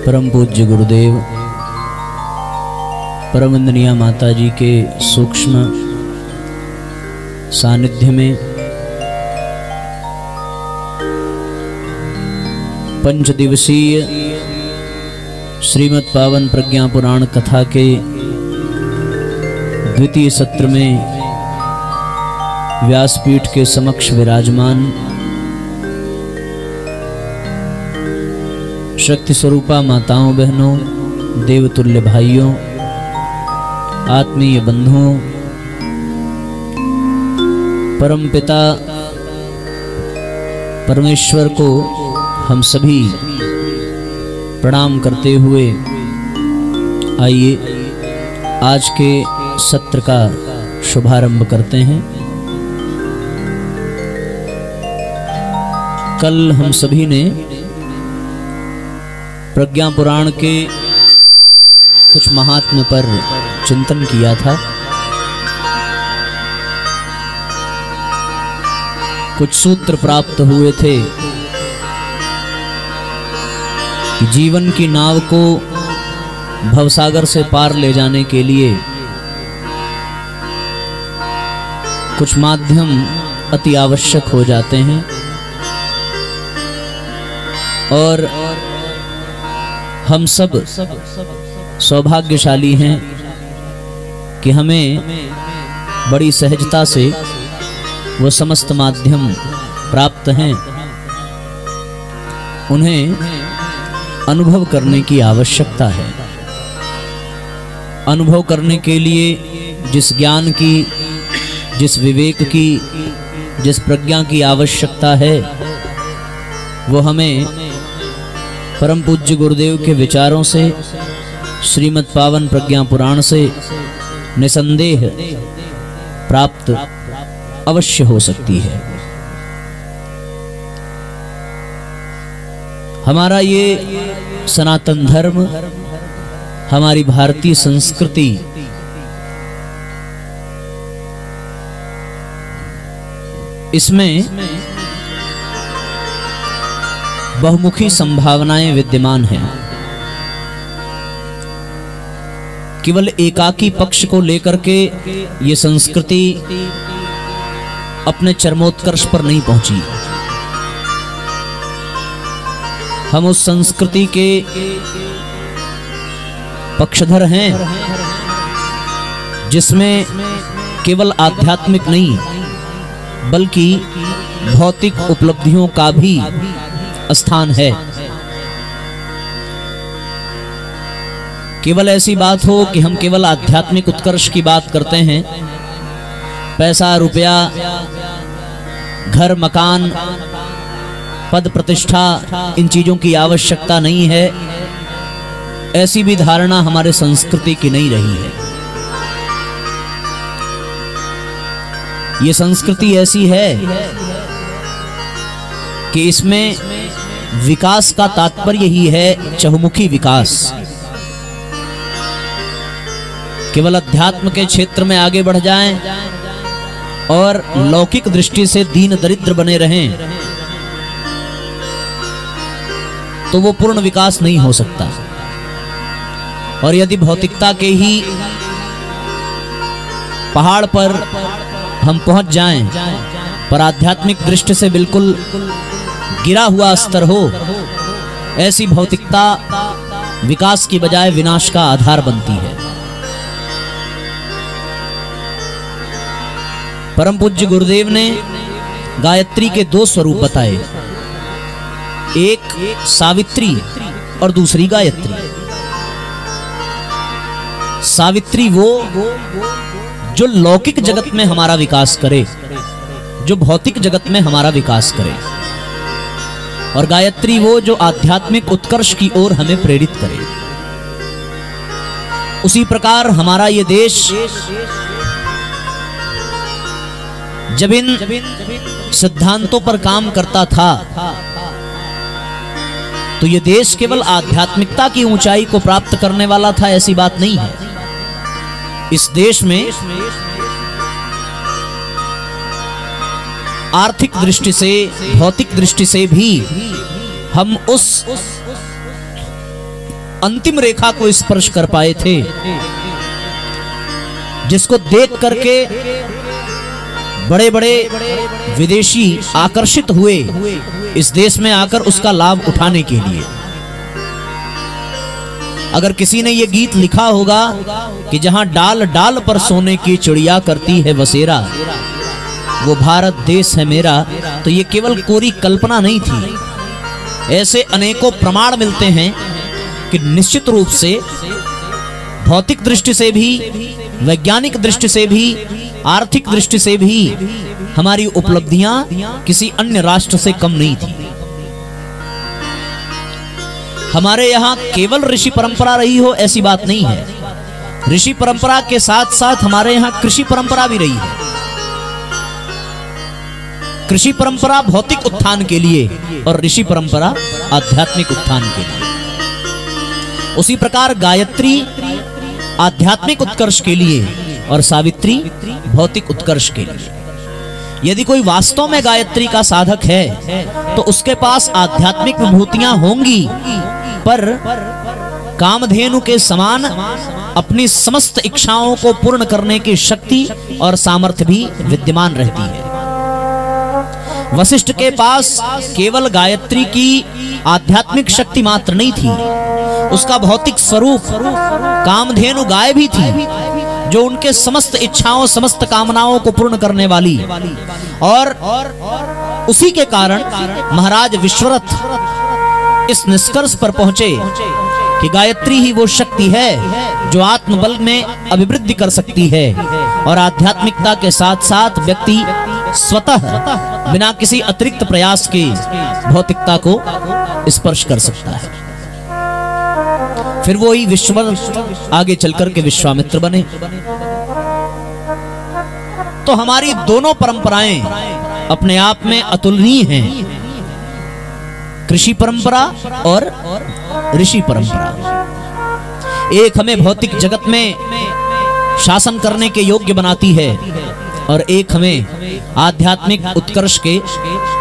परम पूज्य गुरुदेव परम वंदनीय माता जी के सूक्ष्म सानिध्य में पंच दिवसीय श्रीमद् पावन प्रज्ञा पुराण कथा के द्वितीय सत्र में व्यासपीठ के समक्ष विराजमान शक्ति स्वरूपा माताओं बहनों, देवतुल्य भाइयों, आत्मीय बंधुओं, परमपिता परमेश्वर को हम सभी प्रणाम करते हुए आइए आज के सत्र का शुभारंभ करते हैं। कल हम सभी ने प्रज्ञा पुराण के कुछ महात्म्य पर चिंतन किया था। कुछ सूत्र प्राप्त हुए थे कि जीवन की नाव को भवसागर से पार ले जाने के लिए कुछ माध्यम अति आवश्यक हो जाते हैं और हम सब सौभाग्यशाली हैं कि हमें बड़ी सहजता से वो समस्त माध्यम प्राप्त हैं। उन्हें अनुभव करने की आवश्यकता है। अनुभव करने के लिए जिस ज्ञान की, जिस विवेक की, जिस प्रज्ञा की आवश्यकता है वो हमें परम पूज्य गुरुदेव के विचारों से, श्रीमद् पावन प्रज्ञा पुराण से निसंदेह प्राप्त अवश्य हो सकती है। हमारा ये सनातन धर्म, हमारी भारतीय संस्कृति इसमें बहुमुखी संभावनाएं विद्यमान हैं। केवल एकाकी पक्ष को लेकर के ये संस्कृति अपने चरमोत्कर्ष पर नहीं पहुंची। हम उस संस्कृति के पक्षधर हैं जिसमें केवल आध्यात्मिक नहीं बल्कि भौतिक उपलब्धियों का भी स्थान है। केवल ऐसी बात हो कि हम केवल आध्यात्मिक उत्कर्ष की बात करते हैं, पैसा रुपया, घर मकान, पद प्रतिष्ठा, इन चीजों की आवश्यकता नहीं है, ऐसी भी धारणा हमारे संस्कृति की नहीं रही है। ये संस्कृति ऐसी है कि इसमें विकास का तात्पर्य ही है चहुमुखी विकास। केवल अध्यात्म के क्षेत्र में आगे बढ़ जाएं और लौकिक दृष्टि से दीन दरिद्र बने रहें तो वो पूर्ण विकास नहीं हो सकता। और यदि भौतिकता के ही पहाड़ पर हम पहुंच जाएं पर आध्यात्मिक दृष्टि से बिल्कुल गिरा हुआ स्तर हो, ऐसी भौतिकता विकास की बजाय विनाश का आधार बनती है। परम पूज्य गुरुदेव ने गायत्री के दो स्वरूप बताए, एक सावित्री और दूसरी गायत्री। सावित्री वो जो लौकिक जगत में हमारा विकास करे, जो भौतिक जगत में हमारा विकास करे, और गायत्री वो जो आध्यात्मिक उत्कर्ष की ओर हमें प्रेरित करे। उसी प्रकार हमारा ये देश जब इन सिद्धांतों पर काम करता था तो ये देश केवल आध्यात्मिकता की ऊंचाई को प्राप्त करने वाला था, ऐसी बात नहीं है। इस देश में आर्थिक दृष्टि से, भौतिक दृष्टि से भी हम उस अंतिम रेखा को स्पर्श कर पाए थे, जिसको देख करके बड़े बड़े विदेशी आकर्षित हुए इस देश में आकर उसका लाभ उठाने के लिए। अगर किसी ने ये गीत लिखा होगा कि जहां डाल डाल पर सोने की चिड़िया करती है बसेरा, वो भारत देश है मेरा, तो ये केवल कोरी कल्पना नहीं थी। ऐसे अनेकों प्रमाण मिलते हैं कि निश्चित रूप से भौतिक दृष्टि से भी, वैज्ञानिक दृष्टि से भी, आर्थिक दृष्टि से भी हमारी उपलब्धियां किसी अन्य राष्ट्र से कम नहीं थी। हमारे यहाँ केवल ऋषि परंपरा रही हो ऐसी बात नहीं है। ऋषि परंपरा के साथ साथ हमारे यहाँ कृषि परंपरा भी रही है। कृषि परंपरा भौतिक उत्थान के लिए और ऋषि परंपरा आध्यात्मिक उत्थान के लिए। उसी प्रकार गायत्री आध्यात्मिक उत्कर्ष के लिए और सावित्री भौतिक उत्कर्ष के लिए। यदि कोई वास्तव में गायत्री का साधक है तो उसके पास आध्यात्मिक विभूतियां होंगी, पर कामधेनु के समान अपनी समस्त इच्छाओं को पूर्ण करने की शक्ति और सामर्थ्य भी विद्यमान रहती है। वशिष्ठ के पास केवल गायत्री की आध्यात्मिक शक्ति मात्र नहीं थी, उसका भौतिक स्वरूप कामधेनु गाय भी थी, जो उनके समस्त इच्छाओं, समस्त कामनाओं को पूर्ण करने वाली। और उसी के कारण महाराज विश्वरथ इस निष्कर्ष पर पहुंचे कि गायत्री ही वो शक्ति है जो आत्मबल में अभिवृद्धि कर सकती है और आध्यात्मिकता के साथ साथ व्यक्ति स्वतः बिना किसी अतिरिक्त प्रयास के भौतिकता को स्पर्श कर सकता है। फिर वो ही विश्ववत आगे चलकर के विश्वामित्र बने। तो हमारी दोनों परंपराएं अपने आप में अतुलनीय हैं, कृषि परंपरा और ऋषि परंपरा। एक हमें भौतिक जगत में शासन करने के योग्य बनाती है और एक हमें आध्यात्मिक उत्कर्ष के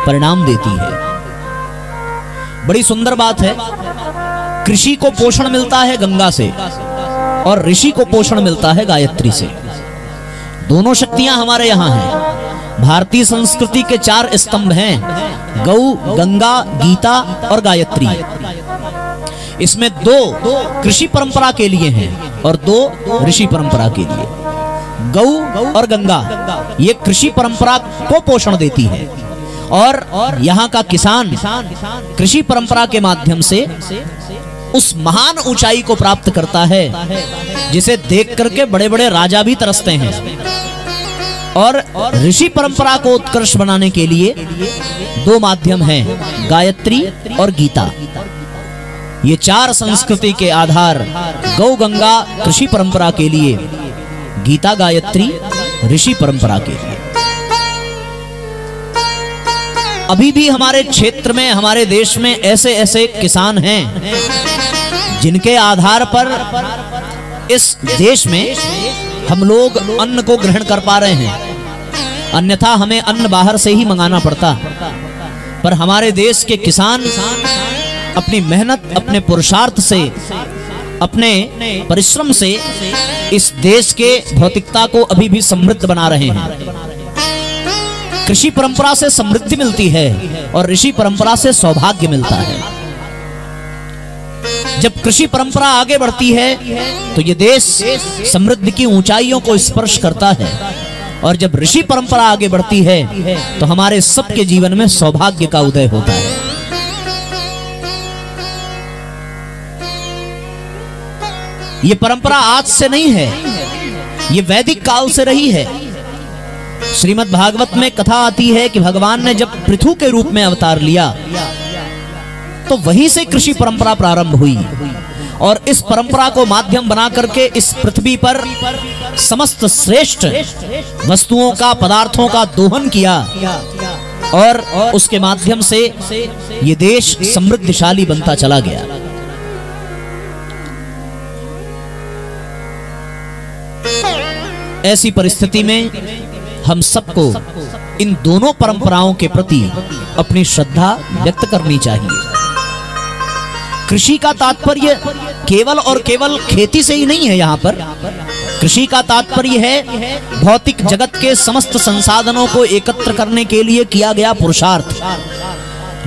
परिणाम देती है। बड़ी सुंदर बात है, कृषि को पोषण मिलता है गंगा से और ऋषि को पोषण मिलता है गायत्री से। दोनों शक्तियां हमारे यहाँ हैं। भारतीय संस्कृति के 4 स्तंभ हैं, गौ, गंगा, गीता और गायत्री। इसमें 2 कृषि परंपरा के लिए हैं और 2 ऋषि परंपरा के लिए। गौ और गंगा ये कृषि परंपरा को पोषण देती है और यहाँ का किसान कृषि परंपरा के माध्यम से उस महान ऊंचाई को प्राप्त करता है जिसे देख करके बड़े बड़े राजा भी तरसते हैं। और ऋषि परंपरा को उत्कर्ष बनाने के लिए 2 माध्यम हैं, गायत्री और गीता। ये 4 संस्कृति के आधार, गौ गंगा कृषि परंपरा के लिए, गीता गायत्री ऋषि परंपरा के लिए। अभी भी हमारे क्षेत्र में, हमारे देश में ऐसे ऐसे किसान हैं जिनके आधार पर इस देश में हम लोग अन्न को ग्रहण कर पा रहे हैं। अन्यथा हमें अन्न बाहर से ही मंगाना पड़ता। पर हमारे देश के किसान अपनी मेहनत, अपने पुरुषार्थ से, अपने परिश्रम से इस देश के भौतिकता को अभी भी समृद्ध बना रहे हैं। कृषि परंपरा से समृद्धि मिलती है और ऋषि परंपरा से सौभाग्य मिलता है। जब कृषि परंपरा आगे बढ़ती है तो ये देश समृद्धि की ऊंचाइयों को स्पर्श करता है, और जब ऋषि परंपरा आगे बढ़ती है तो हमारे सबके जीवन में सौभाग्य का उदय होता है। ये परंपरा आज से नहीं है, ये वैदिक काल से रही है। श्रीमद् भागवत में कथा आती है कि भगवान ने जब पृथु के रूप में अवतार लिया तो वहीं से कृषि परंपरा प्रारंभ हुई और इस परंपरा को माध्यम बना करके इस पृथ्वी पर समस्त श्रेष्ठ वस्तुओं का, पदार्थों का दोहन किया और उसके माध्यम से ये देश समृद्धशाली बनता चला गया। ऐसी परिस्थिति में हम सबको इन दोनों परंपराओं के प्रति अपनी श्रद्धा व्यक्त करनी चाहिए। कृषि का तात्पर्य केवल और केवल खेती से ही नहीं है। यहाँ पर कृषि का तात्पर्य है भौतिक जगत के समस्त संसाधनों को एकत्र करने के लिए किया गया पुरुषार्थ,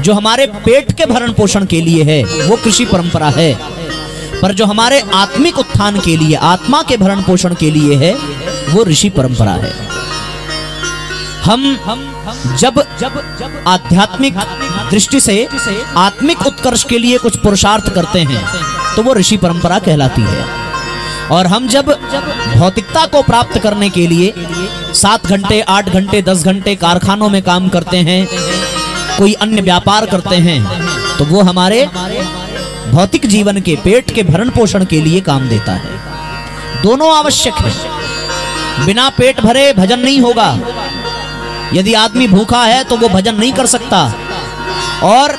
जो हमारे पेट के भरण पोषण के लिए है वो कृषि परंपरा है, पर जो हमारे आत्मिक उत्थान के लिए, आत्मा के भरण पोषण के लिए है वो ऋषि परंपरा है। हम जब आध्यात्मिक दृष्टि से आत्मिक उत्कर्ष के लिए कुछ पुरुषार्थ करते हैं तो वो ऋषि परंपरा कहलाती है। और हम जब भौतिकता को प्राप्त करने के लिए 7 घंटे 8 घंटे 10 घंटे कारखानों में काम करते हैं, कोई अन्य व्यापार करते हैं, तो वो हमारे भौतिक जीवन के पेट के भरण पोषण के लिए काम देता है। दोनों आवश्यक है। बिना पेट भरे भजन नहीं होगा। यदि आदमी भूखा है तो वो भजन नहीं कर सकता, और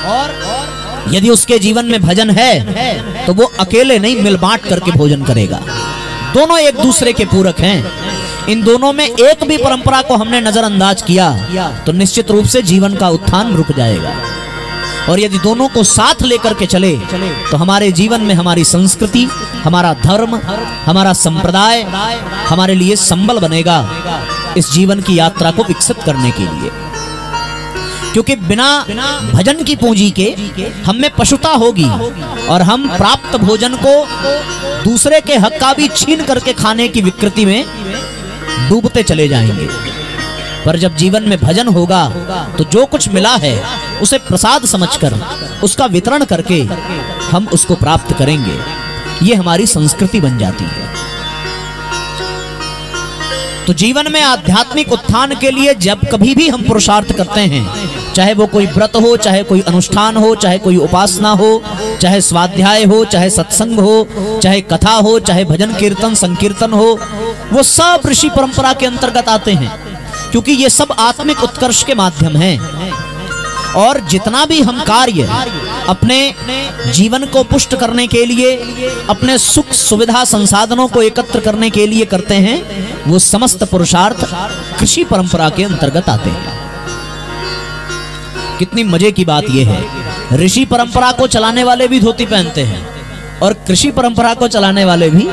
यदि उसके जीवन में भजन है तो वो अकेले नहीं, मिल बांट करके भोजन करेगा। दोनों एक दूसरे के पूरक हैं। इन दोनों में एक भी परंपरा को हमने नजरअंदाज किया तो निश्चित रूप से जीवन का उत्थान रुक जाएगा। और यदि दोनों को साथ लेकर के चले तो हमारे जीवन में हमारी संस्कृति, हमारा धर्म, हमारा संप्रदाय हमारे लिए संबल बनेगा इस जीवन की यात्रा को विकसित करने के लिए। क्योंकि बिना भजन की पूंजी के हम में पशुता होगी और हम प्राप्त भोजन को दूसरे के हक का भी छीन करके खाने की विकृति में डूबते चले जाएंगे। पर जब जीवन में भजन होगा तो जो कुछ मिला है उसे प्रसाद समझकर उसका वितरण करके हम उसको प्राप्त करेंगे। ये हमारी संस्कृति बन जाती है। तो जीवन में आध्यात्मिक उत्थान के लिए जब कभी भी हम पुरुषार्थ करते हैं, चाहे वो कोई व्रत हो, चाहे कोई अनुष्ठान हो, चाहे कोई उपासना हो, चाहे स्वाध्याय हो, चाहे सत्संग हो, चाहे कथा हो, चाहे भजन कीर्तन संकीर्तन हो, वो सब ऋषि परंपरा के अंतर्गत आते हैं। क्योंकि ये सब आत्मिक उत्कर्ष के माध्यम हैं। और जितना भी हम कार्य अपने जीवन को पुष्ट करने के लिए, अपने सुख सुविधा संसाधनों को एकत्र करने के लिए करते हैं, वो समस्त पुरुषार्थ कृषि परंपरा के अंतर्गत आते हैं। कितनी मजे की बात यह है, ऋषि परंपरा को चलाने वाले भी धोती पहनते हैं और कृषि परंपरा को चलाने वाले भी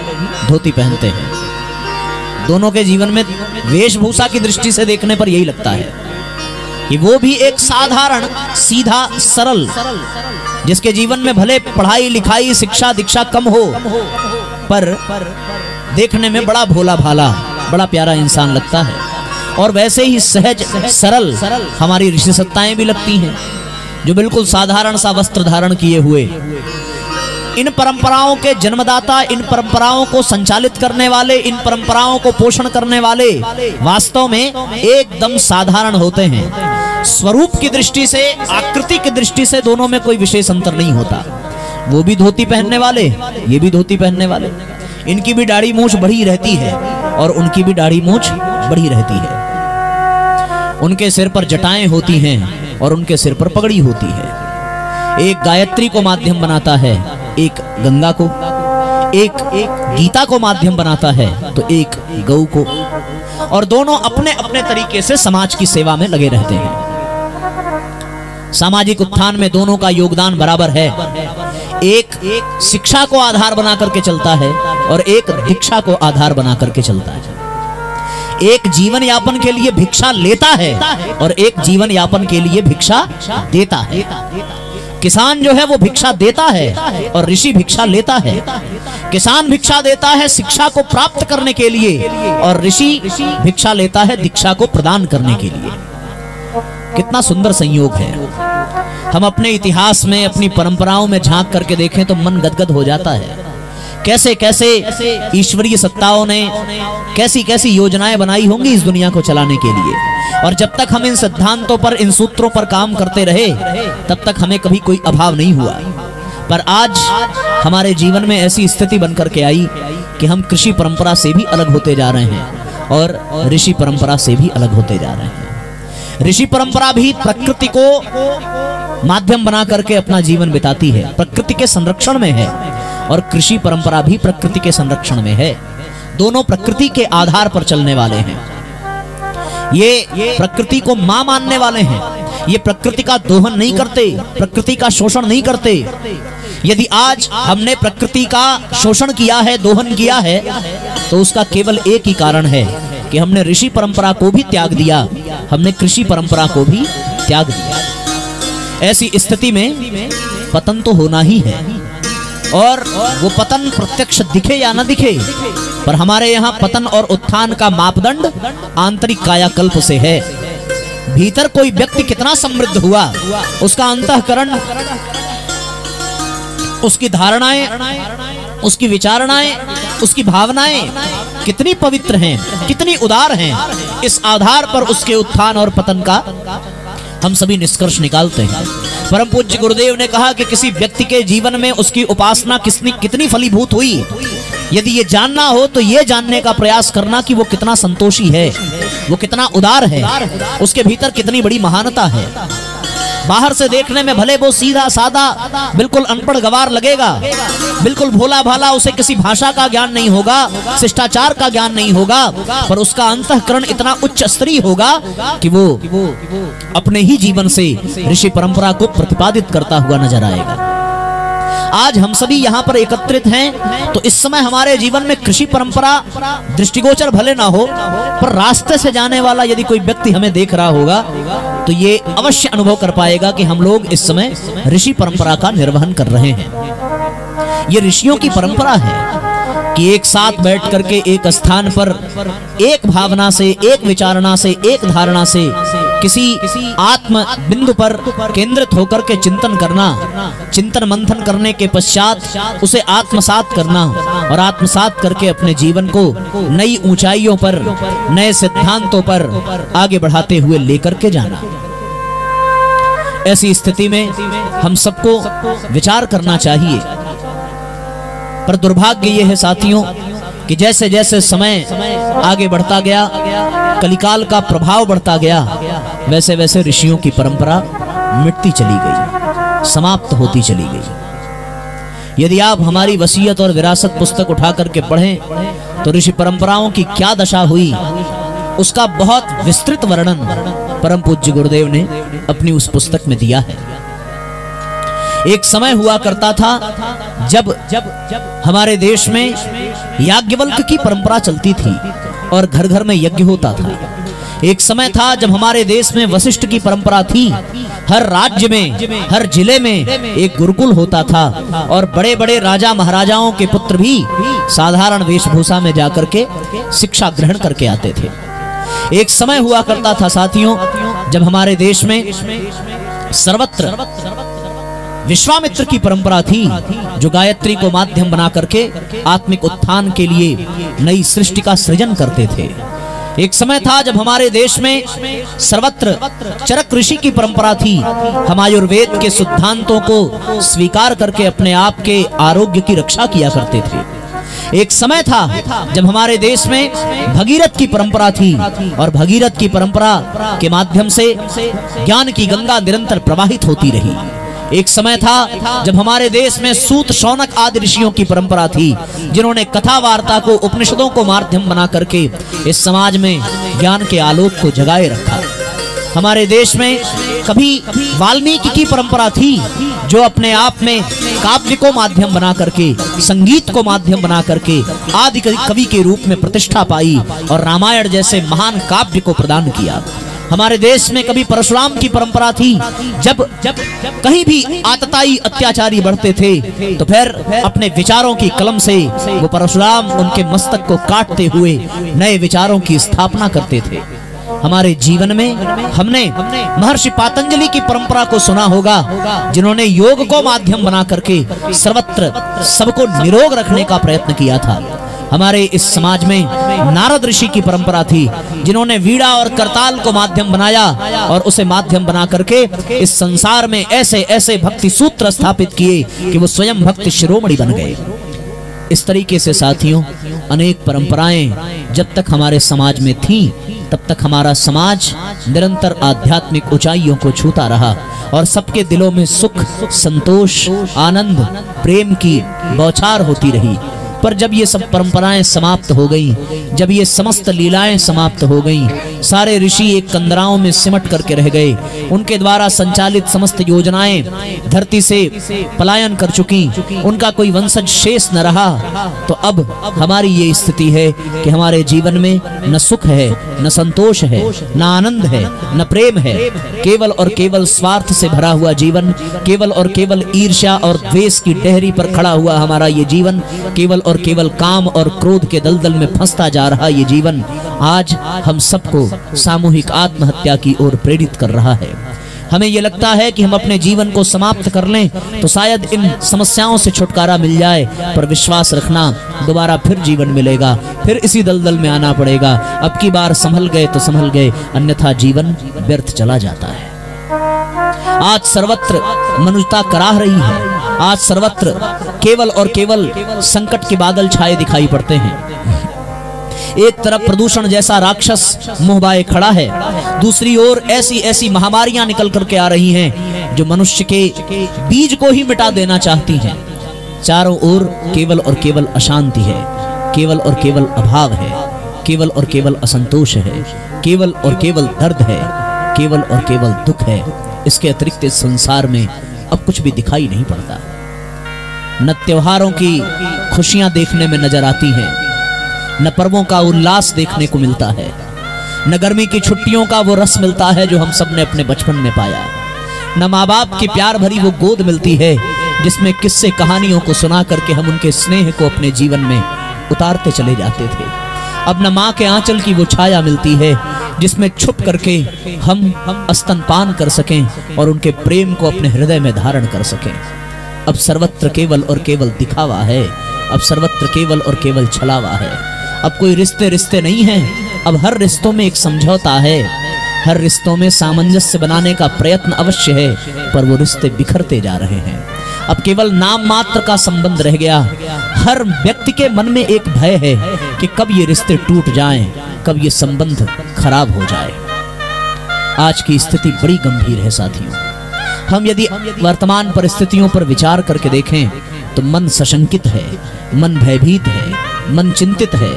धोती पहनते हैं। दोनों के जीवन में वेशभूषा की दृष्टि से देखने पर यही लगता है कि वो भी एक साधारण, सीधा, सरल, जिसके जीवन में भले पढ़ाई लिखाई शिक्षा दीक्षा कम हो, पर देखने में बड़ा भोला भाला, बड़ा प्यारा इंसान लगता है। और वैसे ही सहज सरल हमारी ऋषि सत्ताएं भी लगती हैं, जो बिल्कुल साधारण सा वस्त्र धारण किए हुए। इन परंपराओं के जन्मदाता, इन परंपराओं को संचालित करने वाले, इन परंपराओं को पोषण करने वाले वास्तव में एकदम साधारण होते हैं। स्वरूप की दृष्टि से, आकृति की दृष्टि से दोनों में कोई विशेष अंतर नहीं होता। वो भी धोती पहनने वाले, ये भी धोती पहनने वाले। इनकी भी दाढ़ी मूंछ बड़ी रहती है और उनकी भी दाढ़ी मूंछ बड़ी रहती है। उनके सिर पर जटाएं होती हैं और उनके सिर पर पगड़ी होती है। एक गायत्री को माध्यम बनाता है, एक गंगा को, एक गीता को माध्यम बनाता है तो एक गौ को, और दोनों अपने अपने तरीके से समाज की सेवा में लगे रहते हैं। सामाजिक उत्थान में दोनों का योगदान बराबर है। एक शिक्षा को आधार बना करके चलता है और एक दीक्षा को आधार बना करके चलता है। एक जीवन यापन के लिए भिक्षा लेता है और एक जीवन यापन के लिए भिक्षा देता है। किसान जो है वो भिक्षा देता है और ऋषि भिक्षा लेता है। किसान भिक्षा देता है शिक्षा को प्राप्त करने के लिए और ऋषि भिक्षा लेता है दीक्षा को प्रदान करने के लिए। कितना सुंदर संयोग है। हम अपने इतिहास में, अपनी परंपराओं में झांक करके देखें तो मन गदगद हो जाता है। कैसे कैसे ईश्वरीय सत्ताओं ने कैसी कैसी योजनाएं बनाई होंगी इस दुनिया को चलाने के लिए। और जब तक हम इन सिद्धांतों पर, इन सूत्रों पर काम करते रहे, तब तक हमें कभी कोई अभाव नहीं हुआ। पर आज हमारे जीवन में ऐसी स्थिति बनकर के आई कि हम कृषि परंपरा से भी अलग होते जा रहे हैं और ऋषि परंपरा से भी अलग होते जा रहे हैं। ऋषि परंपरा भी प्रकृति को माध्यम बना करके अपना जीवन बिताती है, प्रकृति के संरक्षण में है, और कृषि परंपरा भी प्रकृति के संरक्षण में है। दोनों प्रकृति के आधार पर चलने वाले हैं। ये प्रकृति को मां मानने वाले हैं। ये प्रकृति का दोहन नहीं करते, प्रकृति का शोषण नहीं करते। यदि आज हमने प्रकृति का शोषण किया है, दोहन किया है, तो उसका केवल एक ही कारण है कि हमने ऋषि परंपरा को भी त्याग दिया, हमने कृषि परंपरा को भी त्याग दिया। ऐसी स्थिति में पतन तो होना ही है, और वो पतन प्रत्यक्ष दिखे या न दिखे, पर हमारे यहाँ पतन और उत्थान का मापदंड आंतरिक कायाकल्प से है। भीतर कोई व्यक्ति कितना समृद्ध हुआ, उसका अंतःकरण, उसकी धारणाएं, उसकी विचारणाएं, उसकी भावनाएं कितनी पवित्र हैं, कितनी उदार हैं, इस आधार पर उसके उत्थान और पतन का हम सभी निष्कर्ष निकालते हैं। परम पूज्य गुरुदेव ने कहा कि किसी व्यक्ति के जीवन में उसकी उपासना कितनी फलीभूत हुई, यदि ये जानना हो तो ये जानने का प्रयास करना कि वो कितना संतोषी है, वो कितना उदार है, उसके भीतर कितनी बड़ी महानता है। बाहर से देखने में भले वो सीधा सादा बिल्कुल अनपढ़ गवार लगेगा, बिल्कुल भोला भाला, उसे किसी भाषा का ज्ञान नहीं होगा, शिष्टाचार का ज्ञान नहीं होगा, पर उसका अंतःकरण इतना उच्च स्तरीय होगा कि वो अपने ही जीवन से ऋषि परंपरा को प्रतिपादित करता हुआ नजर आएगा। आज हम सभी यहाँ पर एकत्रित हैं, तो इस समय हमारे जीवन में कृषि परंपरा दृष्टिगोचर भले ना हो, पर रास्ते से जाने वाला यदि कोई व्यक्ति हमें देख रहा होगा तो ये अवश्य अनुभव कर पाएगा कि हम लोग इस समय ऋषि परंपरा का निर्वहन कर रहे हैं। ये ऋषियों की परंपरा है कि एक साथ बैठ करके एक स्थान पर एक भावना से, एक विचारणा से, एक धारणा से किसी आत्म बिंदु पर केंद्रित होकर के चिंतन करना, चिंतन मंथन करने के पश्चात उसे आत्मसात करना, और आत्मसात करके अपने जीवन को नई ऊंचाइयों पर, नए सिद्धांतों पर आगे बढ़ाते हुए लेकर के जाना। ऐसी स्थिति में हम सबको विचार करना चाहिए, पर दुर्भाग्य ये है साथियों कि जैसे जैसे समय आगे बढ़ता गया, कलिकाल का प्रभाव बढ़ता गया, वैसे वैसे ऋषियों की परंपरा मिटती चली गई, समाप्त होती चली गई। यदि आप हमारी वसीयत और विरासत पुस्तक उठा करके पढ़ें तो ऋषि परंपराओं की क्या दशा हुई, उसका बहुत विस्तृत वर्णन परम पूज्य गुरुदेव ने अपनी उस पुस्तक में दिया है। एक समय हुआ करता था जब हमारे देश में याज्ञवल्क्य की परंपरा चलती थी और घर घर में यज्ञ होता था। एक समय था जब हमारे देश में वशिष्ठ की परंपरा थी, हर राज्य में, हर जिले में एक गुरुकुल होता था, और बड़े बड़े राजा महाराजाओं के पुत्र भी साधारण वेशभूषा में जाकर के शिक्षा ग्रहण करके आते थे। एक समय हुआ करता था साथियों जब हमारे देश में सर्वत्र विश्वामित्र की परंपरा थी, जो गायत्री को माध्यम बना करके आत्मिक उत्थान के लिए नई सृष्टि का सृजन करते थे। एक समय था जब हमारे देश में सर्वत्र चरक ऋषि की परंपरा थी, हम आयुर्वेद के सिद्धांतों को स्वीकार करके अपने आप के आरोग्य की रक्षा किया करते थे। एक समय था जब हमारे देश में भगीरथ की परंपरा थी, और भगीरथ की परंपरा के माध्यम से ज्ञान की गंगा निरंतर प्रवाहित होती रही। एक समय था जब हमारे देश में सूत, शौनक आदि ऋषियों की परंपरा थी, जिन्होंने कथा वार्ता को, उपनिषदों को माध्यम बना करके इस समाज में ज्ञान के आलोक को जगाए रखा। हमारे देश में कभी वाल्मीकि की परंपरा थी, जो अपने आप में काव्य को माध्यम बना करके, संगीत को माध्यम बना करके आदि कवि के रूप में प्रतिष्ठा पाई और रामायण जैसे महान काव्य को प्रदान किया। हमारे देश में कभी परशुराम की परंपरा थी, जब कहीं भी आतताई अत्याचारी बढ़ते थे तो फिर अपने विचारों की कलम से वो परशुराम उनके मस्तक को काटते हुए नए विचारों की स्थापना करते थे। हमारे जीवन में हमने महर्षि पातंजलि की परंपरा को सुना होगा, जिन्होंने योग को माध्यम बना करके सर्वत्र सबको निरोग रखने का प्रयत्न किया था। हमारे इस समाज में नारद ऋषि की परंपरा थी, जिन्होंने वीणा और करताल को माध्यम बनाया और उसे माध्यम बना करके इस संसार में ऐसे ऐसे भक्ति सूत्र स्थापित किए कि वो स्वयं भक्ति शिरोमणि बन गए। इस तरीके से साथियों अनेक परंपराएं जब तक हमारे समाज में थी, तब तक हमारा समाज निरंतर आध्यात्मिक ऊंचाइयों को छूता रहा और सबके दिलों में सुख, संतोष, आनंद, प्रेम की बौछार होती रही। पर जब ये सब परंपराएं समाप्त हो गई, जब ये समस्त लीलाएं समाप्त हो गई, सारे ऋषि एक कंदराओं में सिमट करके रह गए, उनके द्वारा संचालित समस्त योजनाएं धरती से पलायन कर चुकी, उनका कोई वंशज शेष न रहा, तो अब हमारी ये स्थिति है कि हमारे जीवन में न सुख है, न संतोष है, न आनंद है, न प्रेम है। केवल और केवल स्वार्थ से भरा हुआ जीवन, केवल और केवल ईर्ष्या और द्वेष की डहरी पर खड़ा हुआ हमारा ये जीवन, केवल और केवल काम और क्रोध के दलदल में फंसता जा रहा ये जीवन आज हम सबको सामूहिक आत्महत्या की ओर प्रेरित कर रहा है। हमें यह लगता है कि हम अपने जीवन को समाप्त कर लें तो शायद इन समस्याओं से छुटकारा मिल जाए, पर विश्वास रखना दोबारा फिर जीवन मिलेगा, फिर इसी दलदल में आना पड़ेगा। अब की बार संभल गए तो संभल गए, अन्यथा जीवन व्यर्थ चला जाता है। आज सर्वत्र मनुष्यता कराह रही है, आज सर्वत्र केवल और केवल संकट के बादल छाए दिखाई पड़ते हैं। एक तरफ प्रदूषण जैसा राक्षस मुहबाए खड़ा है, दूसरी ओर ऐसी ऐसी महामारियां निकल करके आ रही हैं जो मनुष्य के बीज को ही मिटा देना चाहती हैं। चारों ओर केवल और केवल अशांति है, केवल और केवल अभाव है, केवल और केवल असंतोष है, केवल और केवल दर्द है, केवल और केवल दुख है। इसके अतिरिक्त इस संसार में अब कुछ भी दिखाई नहीं पड़ता। न त्योहारों की खुशियां देखने में नजर आती हैं, न पर्वों का उल्लास देखने को मिलता है, न गर्मी की छुट्टियों का वो रस मिलता है जो हम सब ने अपने बचपन में पाया, न माँ बाप की प्यार भरी वो गोद मिलती है जिसमें किस्से कहानियों को सुना करके हम उनके स्नेह को अपने जीवन में उतारते चले जाते थे। अब न माँ के आंचल की वो छाया मिलती है जिसमें छुप करके हम स्तनपान कर सकें और उनके प्रेम को अपने हृदय में धारण कर सकें। अब सर्वत्र केवल और केवल दिखावा है, अब सर्वत्र केवल और केवल छलावा है। अब कोई रिश्ते रिश्ते नहीं हैं, अब हर रिश्तों में एक समझौता है, हर रिश्तों में सामंजस्य बनाने का प्रयत्न अवश्य है, पर वो रिश्ते बिखरते जा रहे हैं। अब केवल नाम मात्र का संबंध रह गया। हर व्यक्ति के मन में एक भय है कि कब ये रिश्ते टूट जाएं, कब ये संबंध खराब हो जाए। आज की स्थिति बड़ी गंभीर है साथियों। हम यदि वर्तमान परिस्थितियों पर विचार करके देखें तो मन सशंकित है, मन भयभीत है, मन चिंतित है,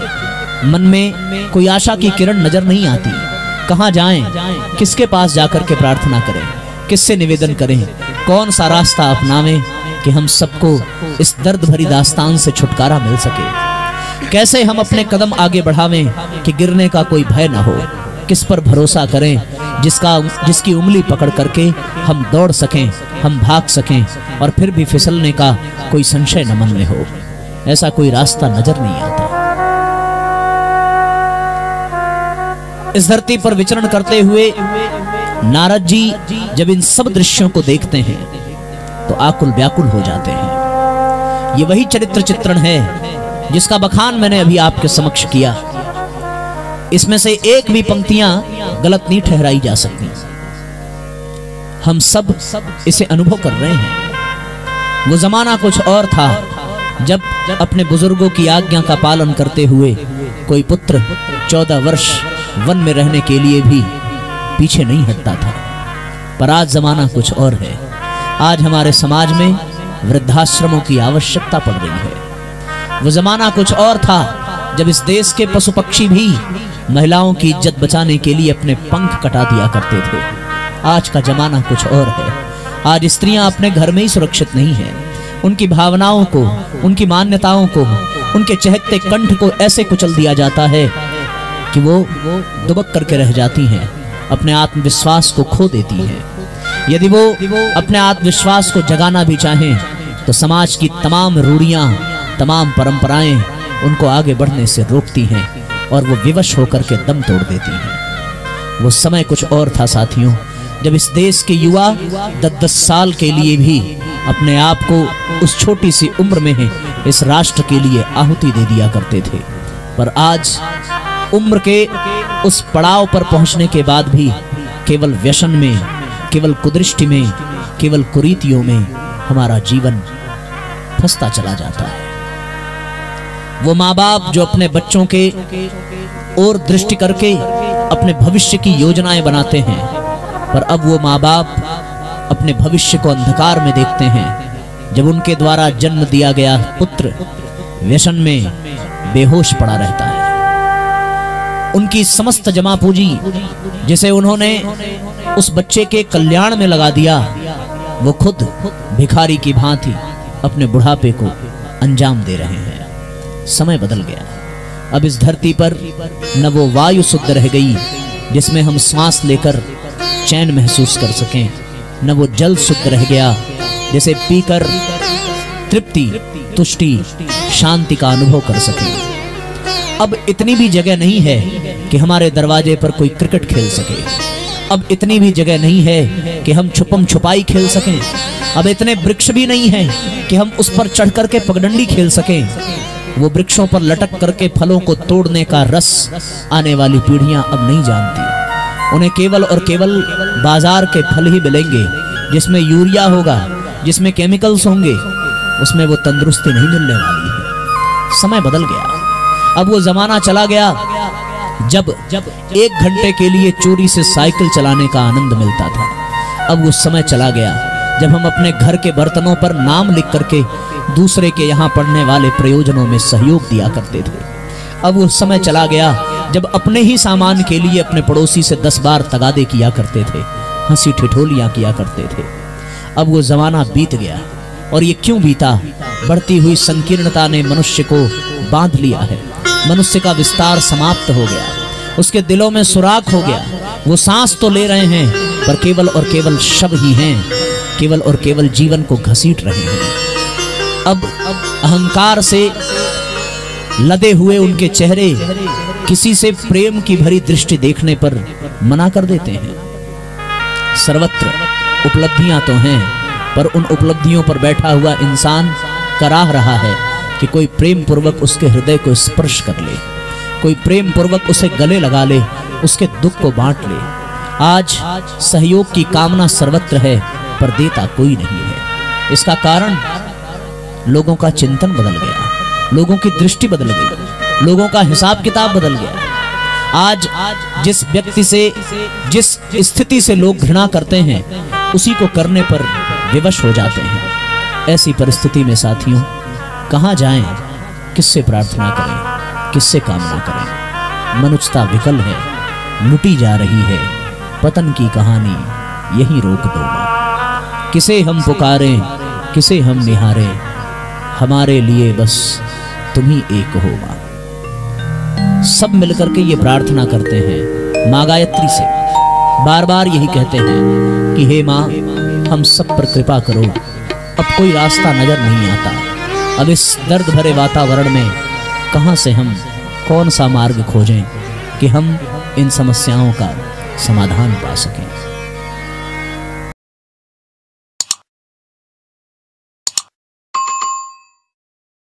मन में कोई आशा की किरण नजर नहीं आती। कहाँ जाएं, किसके पास जाकर के प्रार्थना करें, किससे निवेदन करें, कौन सा रास्ता अपनावें कि हम सबको इस दर्द भरी दास्तान से छुटकारा मिल सके। कैसे हम अपने कदम आगे बढ़ावें कि गिरने का कोई भय न हो। किस पर भरोसा करें जिसकी उंगली पकड़ करके हम दौड़ सकें, हम भाग सकें और फिर भी फिसलने का कोई संशय न मन में हो। ऐसा कोई रास्ता नजर नहीं आता। इस धरती पर विचरण करते हुए नारद जी जब इन सब दृश्यों को देखते हैं तो आकुल व्याकुल हो जाते हैं। ये वही चरित्र चित्रण है जिसका बखान मैंने अभी आपके समक्ष किया। इसमें से एक भी पंक्तियां गलत नहीं ठहराई जा सकती। हम सब इसे अनुभव कर रहे हैं। वो जमाना कुछ और था जब अपने बुजुर्गों की आज्ञा का पालन करते हुए कोई पुत्र 14 वर्ष वन में रहने के लिए भी पीछे नहीं हटता था। पर आज जमाना कुछ और है। आज हमारे समाज में वृद्धाश्रमों की आवश्यकता पड़ रही है। वो जमाना कुछ और था जब इस देश के पशु पक्षी भी महिलाओं की इज्जत बचाने के लिए अपने पंख कटा दिया करते थे। आज का जमाना कुछ और है। आज स्त्रियां अपने घर में ही सुरक्षित नहीं हैं। उनकी भावनाओं को, उनकी मान्यताओं को, उनके चहकते कंठ को ऐसे कुचल दिया जाता है कि वो दुबक करके रह जाती हैं, अपने आत्मविश्वास को खो देती हैं। यदि वो अपने आत्मविश्वास को जगाना भी चाहें तो समाज की तमाम रूढ़ियां, तमाम परंपराएं उनको आगे बढ़ने से रोकती हैं और वो विवश होकर के दम तोड़ देती हैं। वो समय कुछ और था साथियों, जब इस देश के युवा 10-10 साल के लिए भी अपने आप को उस छोटी सी उम्र में ही इस राष्ट्र के लिए आहुति दे दिया करते थे। पर आज उम्र के उस पड़ाव पर पहुंचने के बाद भी केवल व्यसन में, केवल कुदृष्टि में, केवल कुरीतियों में हमारा जीवन फंसता चला जाता है। वो माँ बाप जो अपने बच्चों के ओर दृष्टि करके अपने भविष्य की योजनाएं बनाते हैं, पर अब वो माँ बाप अपने भविष्य को अंधकार में देखते हैं जब उनके द्वारा जन्म दिया गया पुत्र व्यसन में बेहोश पड़ा रहता है। उनकी समस्त जमा पूंजी जिसे उन्होंने उस बच्चे के कल्याण में लगा दिया, वो खुद भिखारी की भांति अपने बुढ़ापे को अंजाम दे रहे हैं। समय बदल गया। अब इस धरती पर न वो वायु शुद्ध रह गई जिसमें हम सांस लेकर चैन महसूस कर सकें, न वो जल शुद्ध रह गया जिसे पीकर तृप्ति, तुष्टि, शांति का अनुभव कर सकें। अब इतनी भी जगह नहीं है कि हमारे दरवाजे पर कोई क्रिकेट खेल सके। अब इतनी भी जगह नहीं है कि हम छुपम छुपाई खेल सकें। अब इतने वृक्ष भी नहीं हैं कि हम उस पर चढ़ करके पगडंडी खेल सकें। वो वृक्षों पर लटक करके फलों को तोड़ने का रस आने वाली पीढ़ियां अब नहीं जानती। उन्हें केवल और केवल बाजार के फल ही मिलेंगे जिसमें यूरिया होगा, जिसमें केमिकल्स होंगे, उसमें वो तंदुरुस्ती नहीं मिलने वाली है। समय बदल गया। अब वो जमाना चला गया जब 1 घंटे के लिए चोरी से साइकिल चलाने का आनंद मिलता था। अब वो समय चला गया जब हम अपने घर के बर्तनों पर नाम लिख करके दूसरे के यहाँ पड़ने वाले प्रयोजनों में सहयोग दिया करते थे। अब वो समय चला गया जब अपने ही सामान के लिए अपने पड़ोसी से 10 बार तगादे किया करते थे, हंसी ठिठोलियां किया करते थे। अब वो जमाना बीत गया। और ये क्यों बीता? बढ़ती हुई संकीर्णता ने मनुष्य को बांध लिया है। मनुष्य का विस्तार समाप्त हो गया, उसके दिलों में सुराख हो गया। वो सांस तो ले रहे हैं पर केवल और केवल शव ही हैं, केवल और केवल जीवन को घसीट रहे हैं। अब अहंकार से लदे हुए उनके चेहरे किसी से प्रेम की भरी दृष्टि देखने पर मना कर देते हैं। सर्वत्र उपलब्धियां तो हैं पर उन उपलब्धियों पर बैठा हुआ इंसान कराह रहा है कि कोई प्रेम पूर्वक उसके हृदय को स्पर्श कर ले, कोई प्रेम पूर्वक उसे गले लगा ले, उसके दुख को बांट ले। आज सहयोग की कामना सर्वत्र है पर देता कोई नहीं है। इसका कारण लोगों का चिंतन बदल गया, लोगों की दृष्टि बदल गई, लोगों का हिसाब किताब बदल गया। आज जिस व्यक्ति से, जिस स्थिति से लोग घृणा करते हैं, उसी को करने पर विवश हो जाते हैं। ऐसी परिस्थिति में साथियों, कहाँ जाएं, किससे प्रार्थना करें, किससे कामना करें? मनुष्यता विकल है, लुटी जा रही है, पतन की कहानी यही रोक दो मां। किसे हम पुकारें, किसे हम निहारें, हमारे लिए बस तुम ही एक हो मां। सब मिलकर के ये प्रार्थना करते हैं मां गायत्री से, बार बार यही कहते हैं कि हे मां, हम सब पर कृपा करो। अब कोई रास्ता नजर नहीं आता। अब इस दर्द भरे वातावरण में कहां से हम कौन सा मार्ग खोजें कि हम इन समस्याओं का समाधान पा सकें।